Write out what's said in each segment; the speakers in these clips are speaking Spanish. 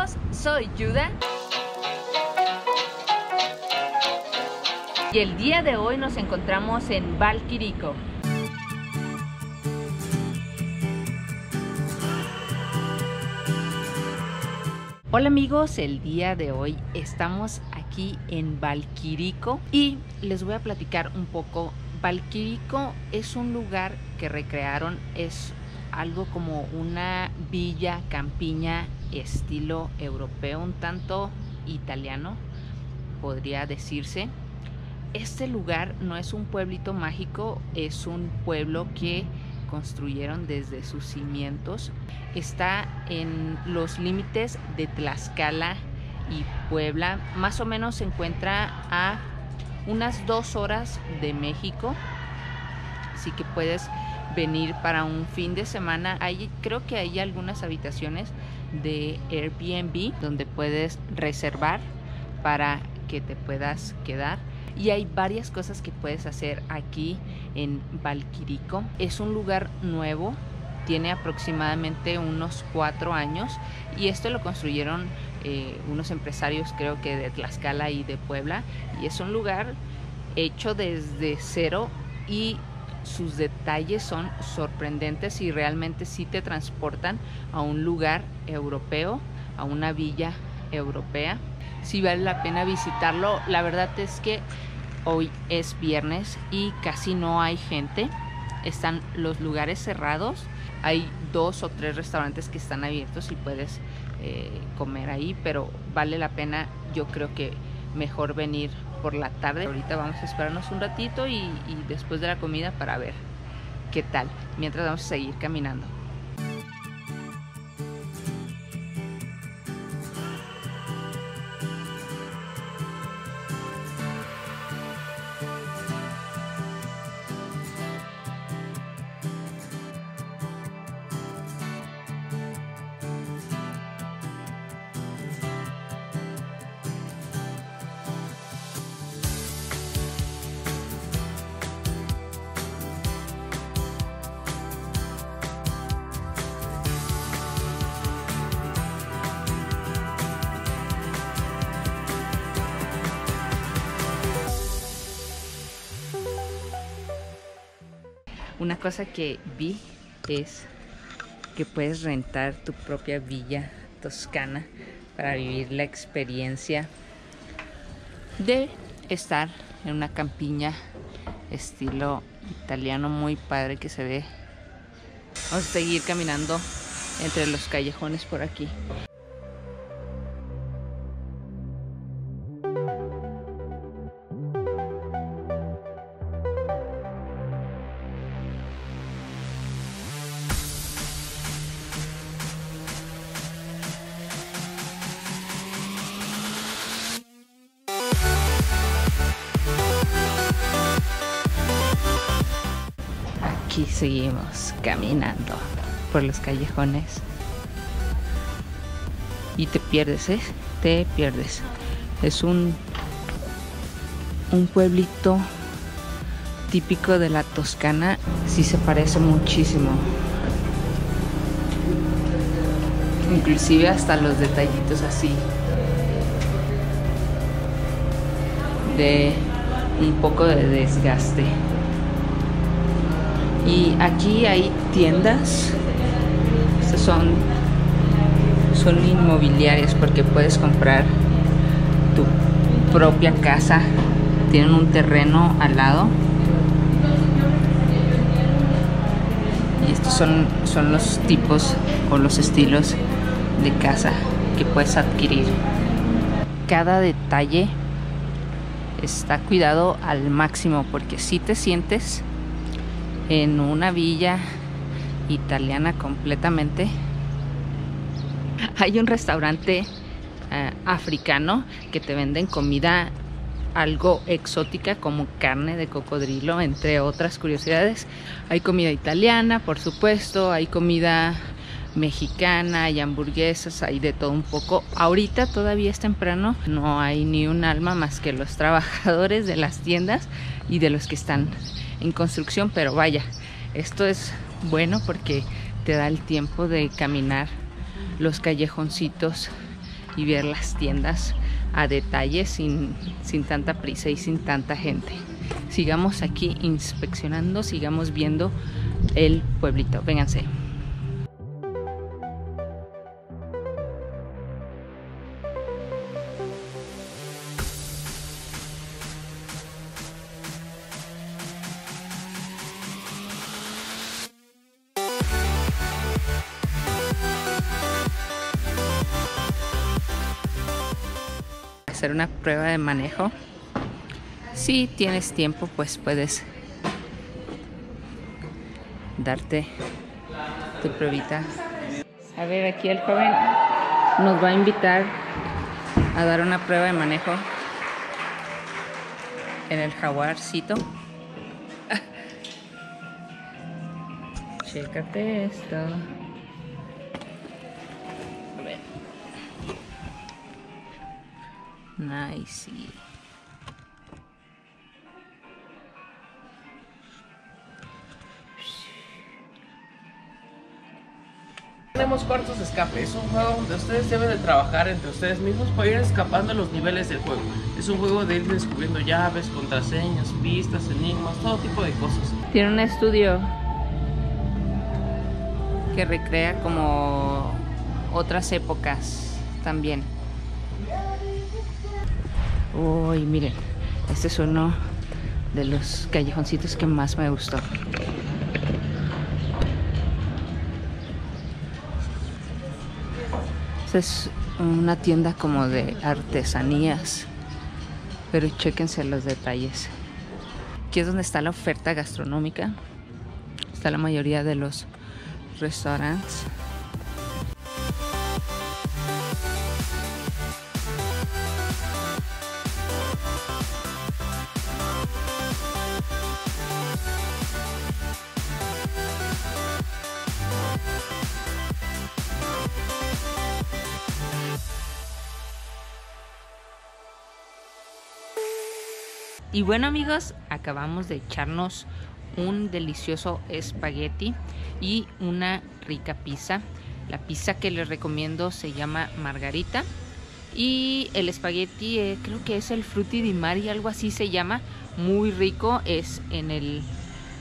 amigos, soy Yuda y el día de hoy nos encontramos en Valquirico. Hola amigos, el día de hoy estamos aquí en Valquirico y les voy a platicar un poco. Valquirico es un lugar que recrearon, es algo como una villa campiña estilo europeo, un tanto italiano podría decirse. Este lugar no es un pueblito mágico, es un pueblo que construyeron desde sus cimientos. Está en los límites de Tlaxcala y Puebla, más o menos se encuentra a unas 2 horas de México, así que puedes venir para un fin de semana. Creo que hay algunas habitaciones de Airbnb donde puedes reservar para que te puedas quedar. Y hay varias cosas que puedes hacer aquí en Valquirico. Es un lugar nuevo, tiene aproximadamente unos 4 años y esto lo construyeron unos empresarios, creo que de Tlaxcala y de Puebla, y es un lugar hecho desde cero y sus detalles son sorprendentes y realmente sí te transportan a un lugar europeo, a una villa europea. Sí vale la pena visitarlo. La verdad es que hoy es viernes y casi no hay gente. Están los lugares cerrados. Hay 2 o 3 restaurantes que están abiertos y puedes comer ahí, pero vale la pena, yo creo que mejor venir por la tarde. Ahorita vamos a esperarnos un ratito y después de la comida para ver qué tal, mientras vamos a seguir caminando. Una cosa que vi es que puedes rentar tu propia villa toscana para vivir la experiencia de estar en una campiña estilo italiano muy padre que se ve. Vamos a seguir caminando entre los callejones por aquí. Aquí seguimos caminando por los callejones y te pierdes, te pierdes. Es un pueblito típico de la Toscana, sí se parece muchísimo, inclusive hasta los detallitos así de un poco de desgaste. Y aquí hay tiendas, estas son inmobiliarias porque puedes comprar tu propia casa, tienen un terreno al lado y estos son los tipos o los estilos de casa que puedes adquirir. Cada detalle está cuidado al máximo porque si te sientes en una villa italiana completamente. Hay un restaurante africano que te venden comida algo exótica como carne de cocodrilo, entre otras curiosidades. Hay comida italiana, por supuesto, hay comida mexicana, hay hamburguesas, hay de todo un poco. Ahorita todavía es temprano, no hay ni un alma más que los trabajadores de las tiendas y de los que están en construcción, pero vaya, esto es bueno porque te da el tiempo de caminar los callejoncitos y ver las tiendas a detalle sin tanta prisa y sin tanta gente. Sigamos aquí inspeccionando, sigamos viendo el pueblito. Vénganse. Hacer una prueba de manejo. Si tienes tiempo, pues puedes darte tu pruebita. A ver, aquí el joven nos va a invitar a dar una prueba de manejo en el Jaguarcito. Chécate esto. A ver. Nice. Tenemos cuartos de escape. Es un juego donde ustedes deben de trabajar entre ustedes mismos para ir escapando los niveles del juego. Es un juego de ir descubriendo llaves, contraseñas, pistas, enigmas, todo tipo de cosas. Tiene un estudio que recrea como otras épocas también. Uy, miren, este es uno de los callejoncitos que más me gustó. Esta es una tienda como de artesanías, pero chéquense los detalles. Aquí es donde está la oferta gastronómica. Está la mayoría de los restaurantes. Y bueno, amigos, acabamos de echarnos un delicioso espagueti y una rica pizza. La pizza que les recomiendo se llama Margarita y el espagueti creo que es el Frutti di Mare, algo así se llama, muy rico. Es en el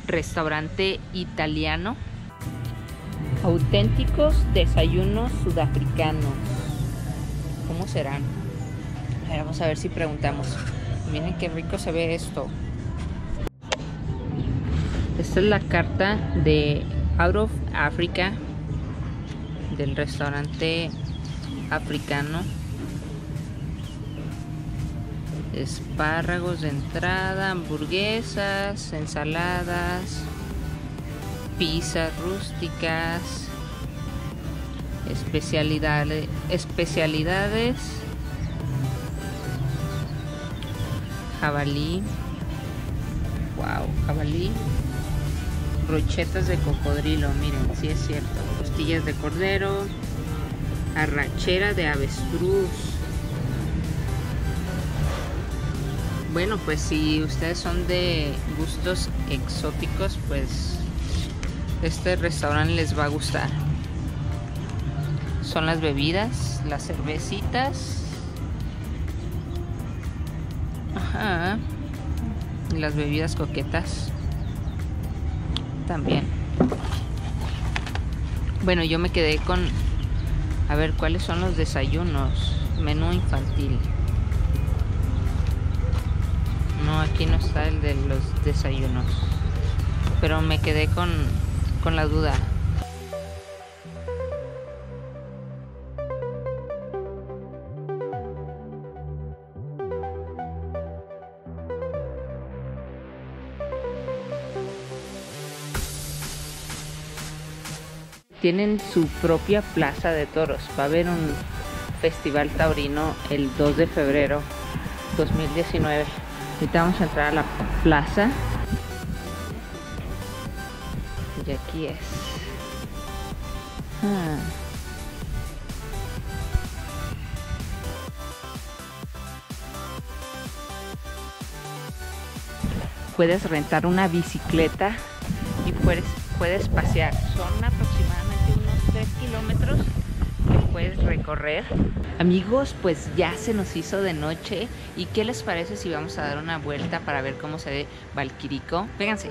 restaurante italiano. Auténticos desayunos sudafricanos. ¿Cómo serán? A ver, vamos a ver si preguntamos. Miren qué rico se ve esto. Esta es la carta de Out of Africa, del restaurante africano. Espárragos de entrada, hamburguesas, ensaladas, pizzas rústicas, especialidades. Jabalí, wow, jabalí, brochetas de cocodrilo, miren, sí es cierto, costillas de cordero, arrachera de avestruz. Bueno, pues si ustedes son de gustos exóticos, pues este restaurante les va a gustar. Son las bebidas, las cervecitas. Ajá. Y las bebidas coquetas también. Bueno, yo me quedé con a ver cuáles son los desayunos. Menú infantil. No, aquí no está el de los desayunos, pero me quedé con la duda. Tienen su propia plaza de toros. Va a haber un festival taurino el 2 de febrero 2019. Ahorita vamos a entrar a la plaza. Y aquí es. Puedes rentar una bicicleta y puedes pasear. Son aproximadamente unos 3 kilómetros que puedes recorrer. Amigos, pues ya se nos hizo de noche. ¿Y qué les parece si vamos a dar una vuelta para ver cómo se ve Valquirico? Vénganse.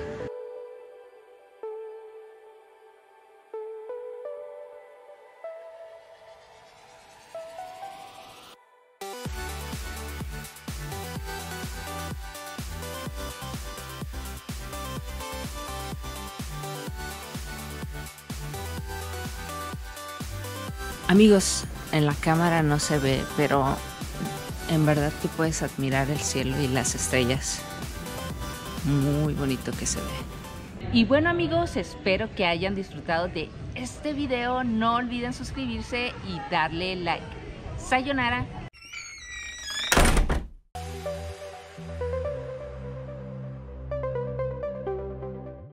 Amigos, en la cámara no se ve, pero en verdad que puedes admirar el cielo y las estrellas. Muy bonito que se ve. Y bueno amigos, espero que hayan disfrutado de este video. No olviden suscribirse y darle like. Sayonara.